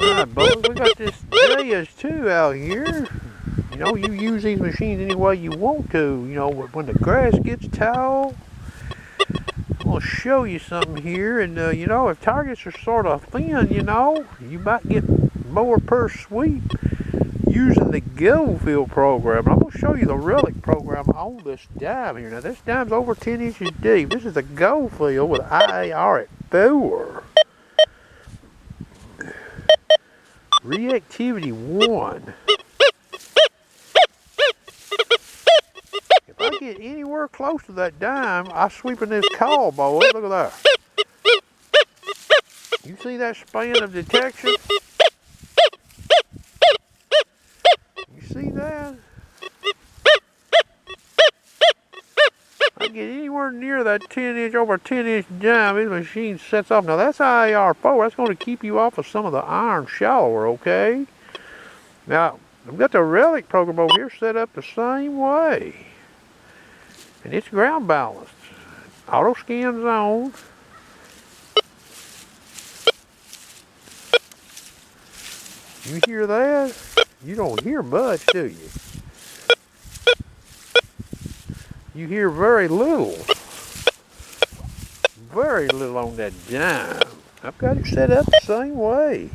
Alright, boys, we got this Deus too out here. You know, you use these machines any way you want to. You know, when the grass gets tall, I'm going to show you something here. And, you know, if targets are sort of thin, you know, you might get more per sweep using the Goldfield program. I'm going to show you the Relic program on this dime here. Now, this dime's over 10 inches deep. This is a Goldfield with IAR at 4. Reactivity 1. If I get anywhere close to that dime, I sweep in this coil, boys. Look at that. You see that span of detection? You see that? I get anywhere near that 10-inch, over 10-inch dime, this machine sets off. Now that's IAR 4. That's going to keep you off of some of the iron shallower, okay? Now, I've got the Relic program over here set up the same way. And it's ground balanced. Auto scan's on. You hear that? You don't hear much, do you? You hear very little. Very little on that dime. I've got it set up the same way.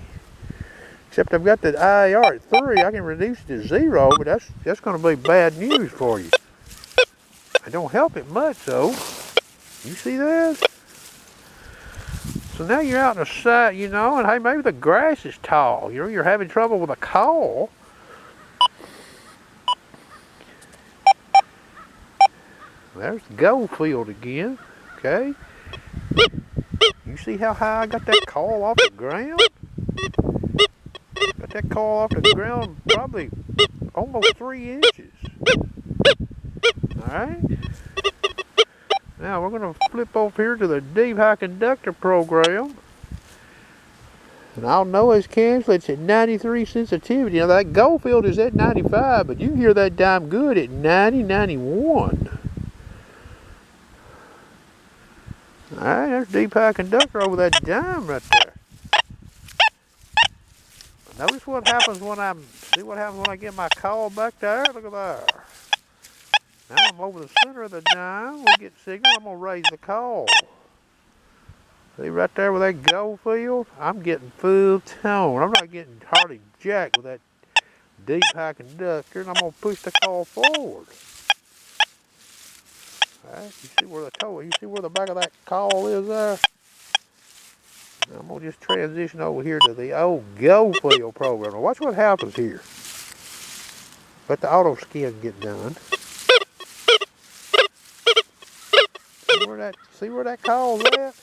Except I've got the IAR at 3. I can reduce it to 0, but that's going to be bad news for you. I don't help it much, though. You see that? So now you're out in the side, you know, and hey, maybe the grass is tall. You know, you're having trouble with a coil. There's the Goldfield again, okay? You see how high I got that coil off the ground? Got that coil off the ground probably almost 3 inches. Alright? Now we're going to flip over here to the deep High Conductor program. And I'll know as cancel it's at 93 sensitivity. Now that Goldfield is at 95, but you can hear that dime good at 90, 91. Alright, there's deep High Conductor over that dime right there. Notice what happens when see what happens when I get my coil back there? Look at there. Now I'm over the center of the dime. We get signal. I'm going to raise the coil. See right there with that Goldfield? I'm getting full tone. I'm not getting hardly jack with that deep High Conductor. And I'm going to push the coil forward. All right, you see where the back of that coil is there? Now I'm going to just transition over here to the old Goldfield program. Now watch what happens here. Let the auto scan get done. See where that coil's at?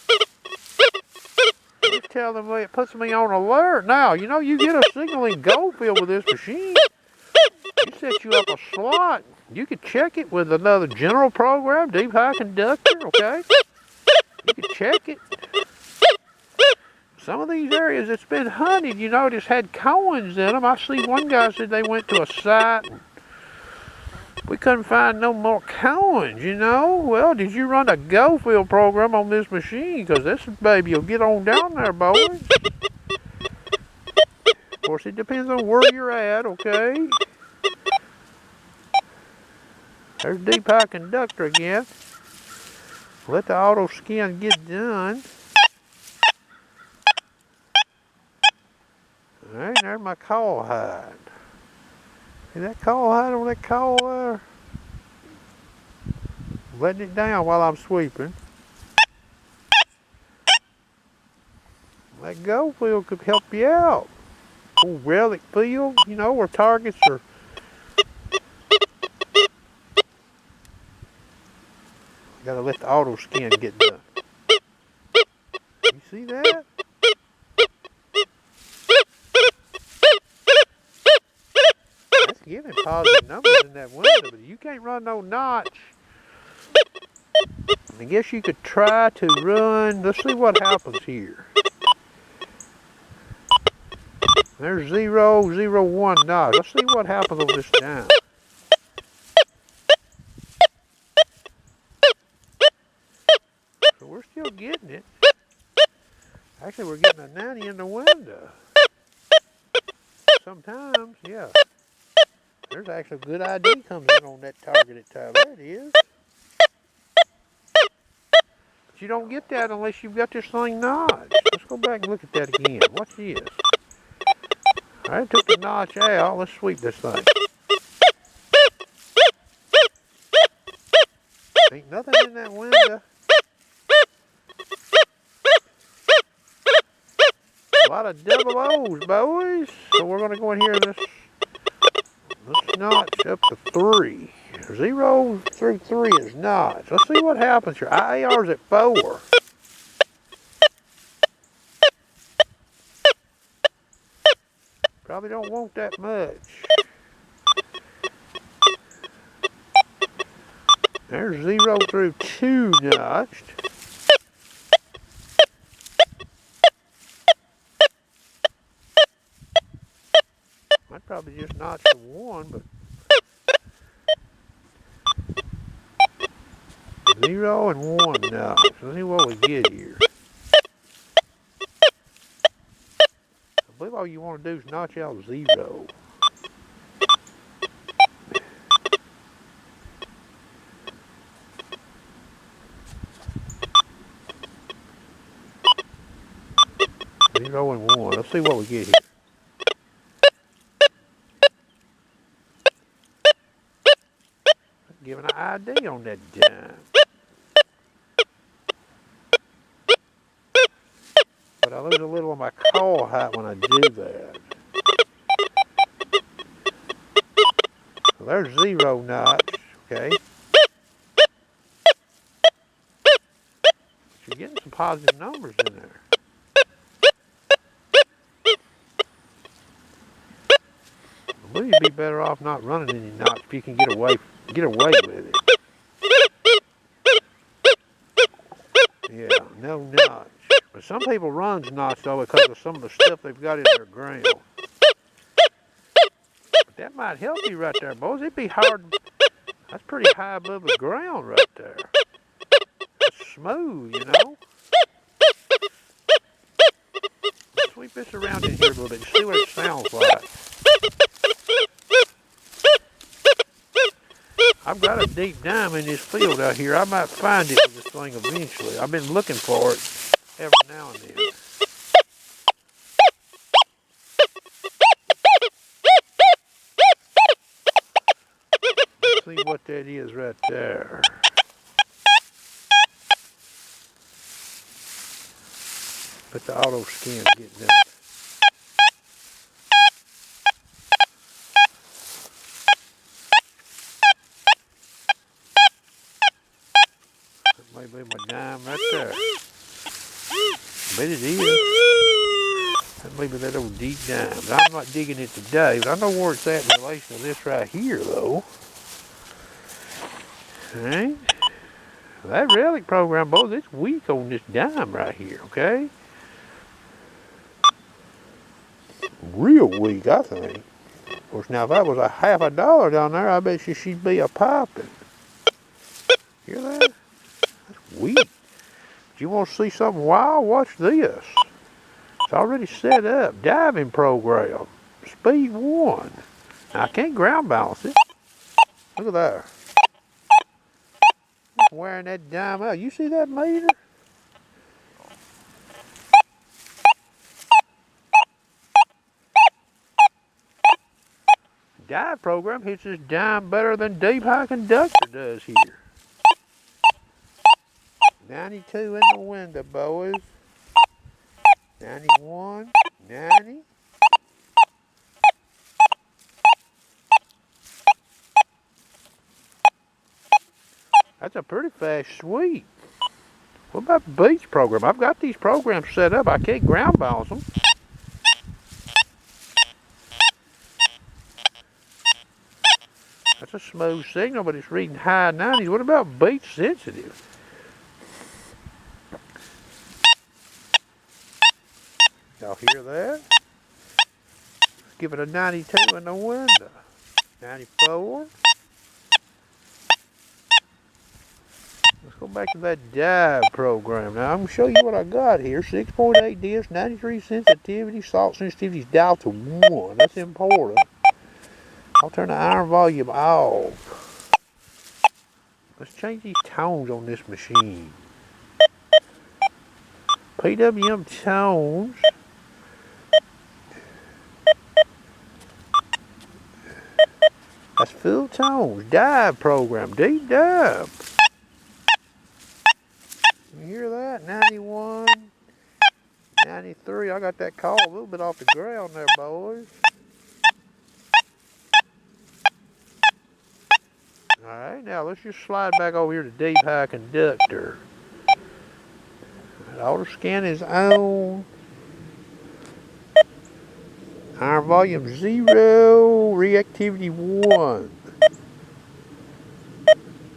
It's telling me, it puts me on alert. Now, you know, you get a signal in Goldfield with this machine. It sets you up a slot. You could check it with another general program, deep High Conductor, okay? You could check it. Some of these areas that's been hunted, you know, just had coins in them. I see one guy said they went to a site and we couldn't find no more coins, you know. Well, did you run a Goldfield program on this machine? Because this baby will get on down there, boys. Of course, it depends on where you're at, okay? There's deep High Conductor again. Let the auto scan get done. Alright, there's my coil hide. See that coil hide on that coil there? Letting it down while I'm sweeping. That Goldfield could help you out. Old Relic field, you know, where targets are. Gotta let the auto scan get done. You see that? That's giving positive numbers in that window, but you can't run no notch. I guess you could try to run. Let's see what happens here. There's 0, 0, 1 notch. Let's see what happens on this down. So we're still getting it. Actually, we're getting a 90 in the window. sometimes, yeah. There's actually a good ID comes in on that targeted tile. There it is. But you don't get that unless you've got this thing notched. Let's go back and look at that again. Watch this. I took the notch out. Let's sweep this thing. Ain't nothing in that window. A lot of double O's, boys. So we're going to go in here and let's notch up to 3. 0 through 3 is notch. Let's see what happens here. IAR's at 4. Probably don't want that much. There's 0 through 2 notched. I'd probably just notch the 1, but 0 and 1 notched. Let's see what we get here. I believe all you want to do is notch out 0. Zero and 1. Let's see what we get here. Giving an ID on that dime. But I lose a little of my coil height when I do that. So there's 0 notch, okay? But you're getting some positive numbers in there. I believe you'd be better off not running any notch if you can get away with it. Yeah, no notch. But some people runs notch though because of some of the stuff they've got in their ground. But that might help you right there, boys. It'd be hard. That's pretty high above the ground right there. It's smooth, you know. Let's sweep this around in here a little bit and see what it sounds like. I've got a deep dime in this field out here. I might find it with this thing eventually. I've been looking for it every now and then. Let's see what that is right there. But the auto scan's getting that. Maybe my dime right there. But it is. That may be that old deep dime. But I'm not digging it today, but I know where it's at in relation to this right here, though. Alright. That relic program, boys, it's weak on this dime right here, okay? Real weak, I think. Of course, now if that was a half a dollar down there, I bet you she'd be a popping. Hear that? Weak. If you want to see something wild, watch this. It's already set up. Diving program. Speed 1. Now, I can't ground balance it. Look at that. I'm wearing that dime out. You see that meter? Dive program hits this dime better than deep high conductor does here. 92 in the window, boys. 91, 90. That's a pretty fast sweep. What about the beach program? I've got these programs set up. I can't ground balance them. That's a smooth signal, but it's reading high 90s. What about beach sensitive? Y'all hear that? Let's give it a 92 in the window. 94. Let's go back to that dive program. Now I'm going to show you what I got here. 6.8 Deus, 93 sensitivity, salt sensitivity is dialed to 1. That's important. I'll turn the iron volume off. Let's change these tones on this machine. PWM tones. That's full tones. Dive program. Deep dive. You hear that? 91, 93. I got that call a little bit off the ground there, boys. Alright, now let's just slide back over here to deep high conductor. Auto scan is on. Iron volume 0, reactivity 1.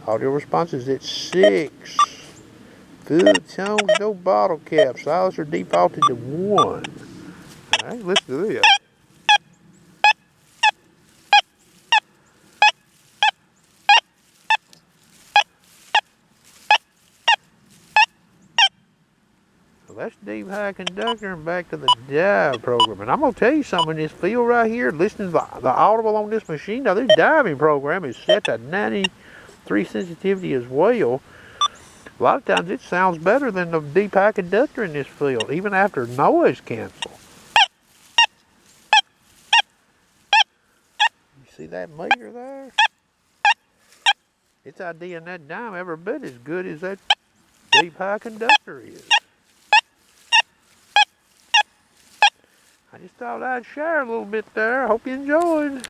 Audio response is at 6. Full tones, no bottle cap. Silencer defaulted to 1. Alright, let's do this. That's deep high conductor and back to the dive program. And I'm going to tell you something in this field right here. Listening to the audible on this machine. Now this diving program is set to 93 sensitivity as well. A lot of times it sounds better than the deep high conductor in this field, even after noise cancel. You see that meter there? Its idea in that dime every bit as good as that deep high conductor is. I just thought I'd share a little bit there. I hope you enjoyed.